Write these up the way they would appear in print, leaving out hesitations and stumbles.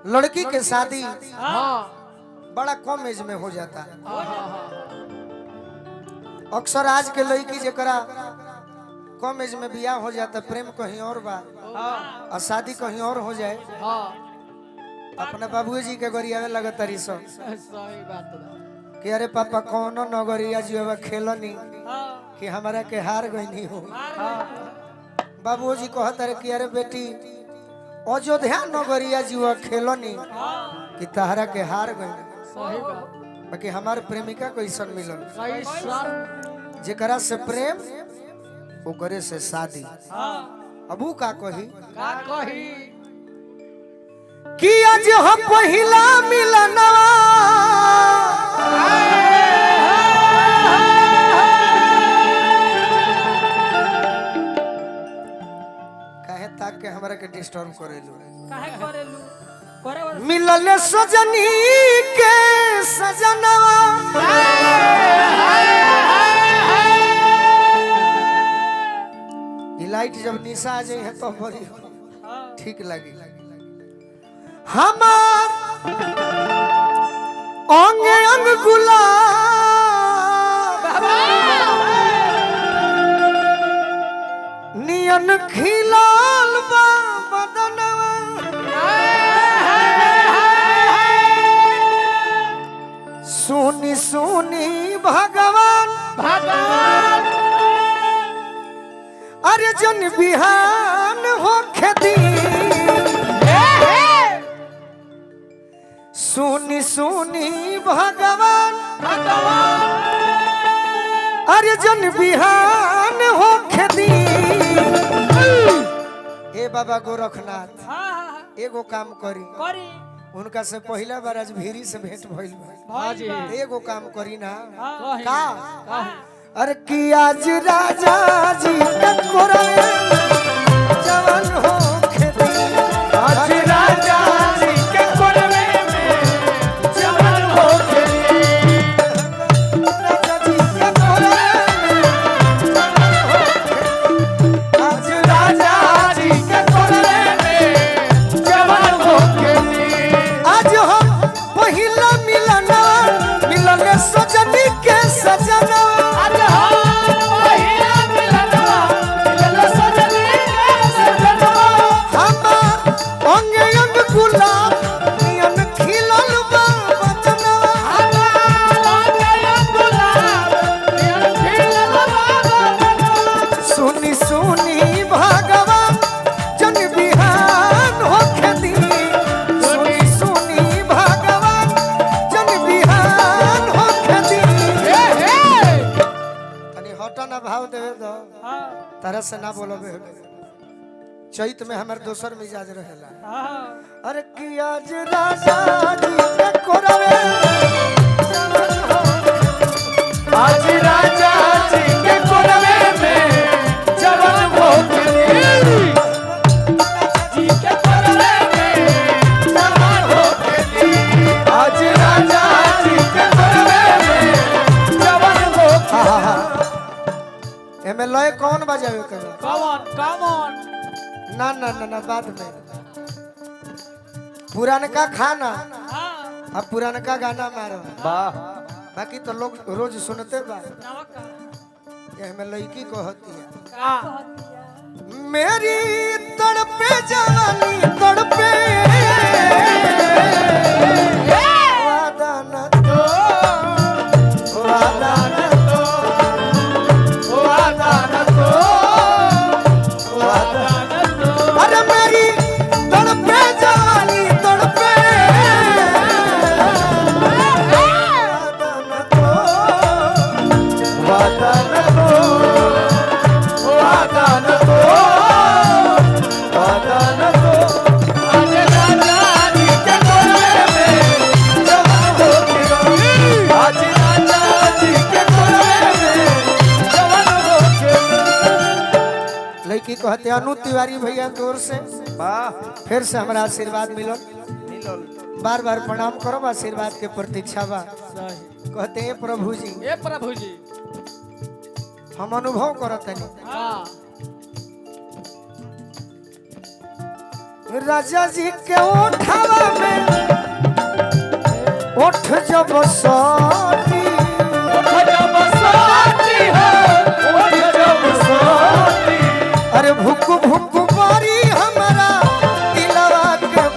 लड़की के शादी हाँ बड़ा कम एज में हो जाता है। अक्सर आज के लड़की जरा कम एज में बियाह हो जाता, प्रेम कहीं और बा और शादी कहीं और हो जाए, हाँ अपने बाबूजी के गरियावे लगत तरी सब सही बात बा। कि अरे पापा कौनो नगरिया जीवा खेलनी हाँ कि हमारा के हार गई हो। बाबूजी कहत रहे कि अरे बेटी अयोध्या नगरिया जीवा खेलनी कि तहरा के हार गई, सही बात बाकी हमार प्रेमिका कैसन मिलल सही सर जेकरा से प्रेम ओकरे से शादी। हाँ अबू का कही का कही कि आज हम पहिला मिलनवा काहे ताक के हमरा के डिस्टर्ब करेलू काहे करेलू करे वाला मिलल सजनी के सजनवा ई लाइट जब निशा आ जाए है तो बड़ी ठीक लगी। हमार अंग अंग गुलाब नियन खिलाल बा बदनवा सुनी सुनी भगवान अरे जन बिहान हो खेती सुनी सुनी भगवान अरे जन बिहान हो खेती। ए बाबा गोरखनाथ हाँ एगो काम करी, करी उनका से पहला बार आज भीरी से भेंट भइल बा, हाँ जी एगो काम करी ना कही का कही अरे कि आज राजा जी टकोरे जवान हो खेती आज राजा जी के कोरवे में जवान हो खेती राजा जी के कोरवे में जवान हो खेती आज राजा जी के कोरवे में जवान हो खेती। आज हम पहिला मिलना मिलल सजनी के सजना सुनी सुनी भगवान जन बिहान हो खेती सुनी सुनी भगवान जन बिहान हो खेती। तनी हटा ना भाव देवे दो तरह से ना बोलो बे चैत में हमार दोसर मिजाज रहेला। अरे कि आज राजा जी के कोरवे आज राजा जी के कोरवे में जवान हो खेती जी के कोरवे में जवान हो खेती आज राजा जी के कोरवे में जवान हो खेती। एमे लय कौन बजावे करे कमन ना ना ना ना बाद में पुरानका खाना अब पुरानका गाना मारो बाकी तो लोग रोज सुनते बा। ये हमें लड़की को होती है मेरी तड़पे जवानी तड़पे वादा न तो वादा न तो वादा न तो वादा न तो अरे मेरी तड़पे जवानी तड़पे वादा न तो वादा न तो वादा न तो आज राजा जी के कोरवे में जवान हो खेती आज राजा जी के कोरवे में जवान हो खेती। लड़की कहते अनु तिवारी भैया की ओर से फिर से हमारा आशीर्वाद मिलल बार बार प्रणाम करो आशीर्वाद के प्रतीक्षा बा। कहते हैं प्रभु जी ए प्रभु जी हम अनुभव करत हनी हाँ राजा जी के उठावा में उठ जब साथी अरे भुक भुक मारी हमारा दिलवा के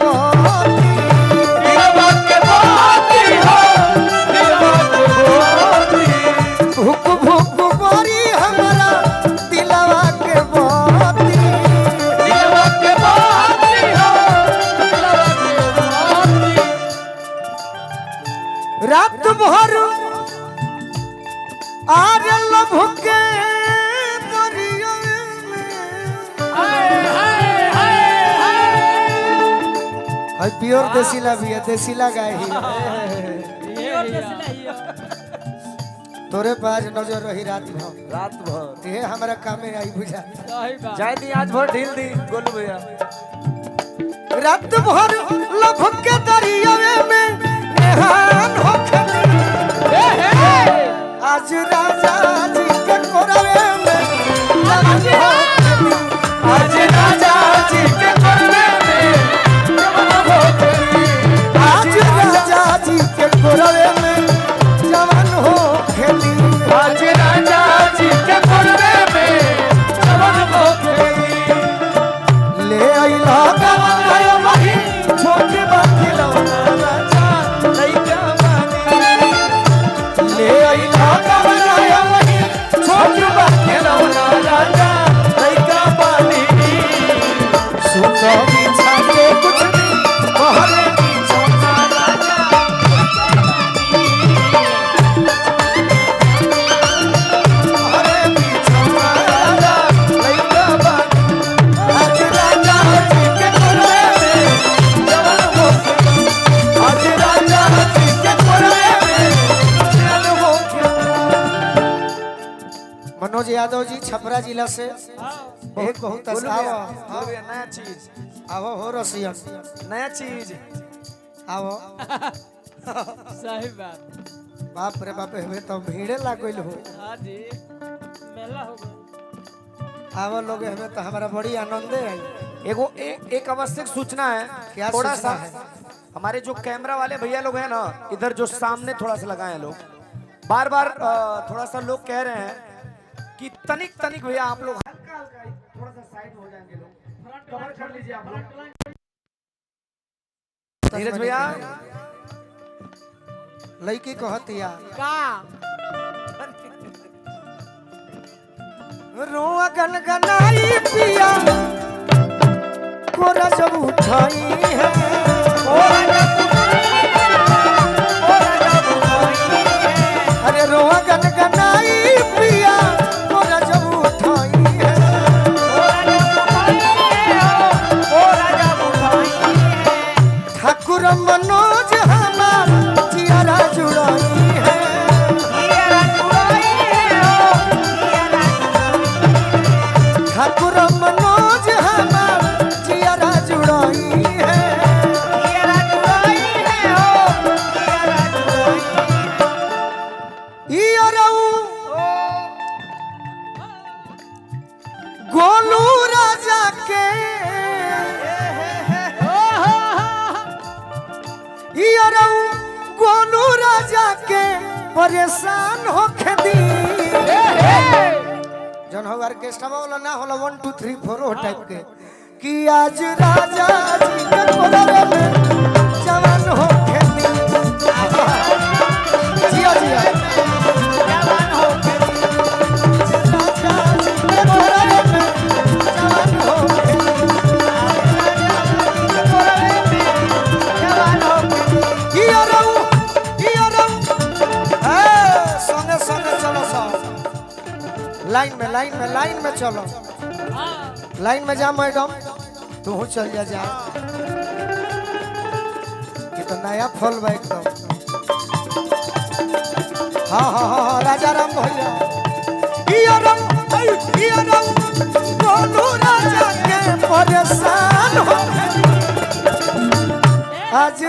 भुक भुक मारी हमारा दिलवा के रात भर आर लभ के दरिया में प्योर देसीला भी है, देसीला गाय ही तोरे पास नजर रही रात भर ये हमारा कामे आई बुझा जाए दी आज भर ढील दी गोलू भैया रात भर लभ के दरिया में नेहान हो आज राजा जी के कोरवे में आज राजा जी के कोरवे में आज राजा जी के कोरवे में जवान हो खेली आज राजा जी के कोरवे में जवान हो खेली ले आइला गवाया वही छोटे बाकी लौना राजा लइका बानी ले आइला गवाया वही छोटे बाकी लौना राजा लइका बानी सुनो बिछा के कुछ भी महले बिछौना राजा महले बिछौना राजा लइका बानी आज राजा जी के कोरवे में जवान हो आज राजा जी के कोरवे में जवान हो मनोज यादव जी छपरा जिला से बहुत बहुत आओ नया चीज आओ हो रसिया नया चीज आओ सही बात बाप रे बाप हमें तो भीड़े लागल हो हाँ जी मेला हो गया आओ लोग हमें तो हमारा बड़ी आनंद है एक आवश्यक सूचना है क्या थोड़ा सूचना सा है? हमारे जो कैमरा वाले भैया लोग हैं ना इधर जो सामने थोड़ा सा लगाए हैं लोग बार बार थोड़ा सा लोग कह रहे हैं कि तनिक तनिक भैया आप लोग हल्का हल्का थोड़ा सा साइड हो जाएंगे लोग कवर कर लीजिए आप लोग धीरज भैया लड़की कहतिया का रोआ गनगनाई पिया कोरा जब उठाई है अरे रोआ गनगनाई पिया कोरा जब उठाई है ठाकुर मनोज हमार जियारा जुड़ाई है ठाकुर मनोज हमार जियारा जुड़ाई है गोलू राजा के गोलू राजा के परेशान हो दी जन हो ऑर्केस्ट्रा वाला ना होला 1 2 3 4 हो टाइप के कि आज राजा जी के कोरवे में जवान हो दी जिया जिया जवान हो राजा जी के कोरवे में जवान हो जवान हो संगे संगे चलो सब लाइन में चलो लाइन में जा मैडम तू चल जा ये तो नया फल बा एकदम हाँ राजा राम भैया गोलू राजा के परेशान हो आज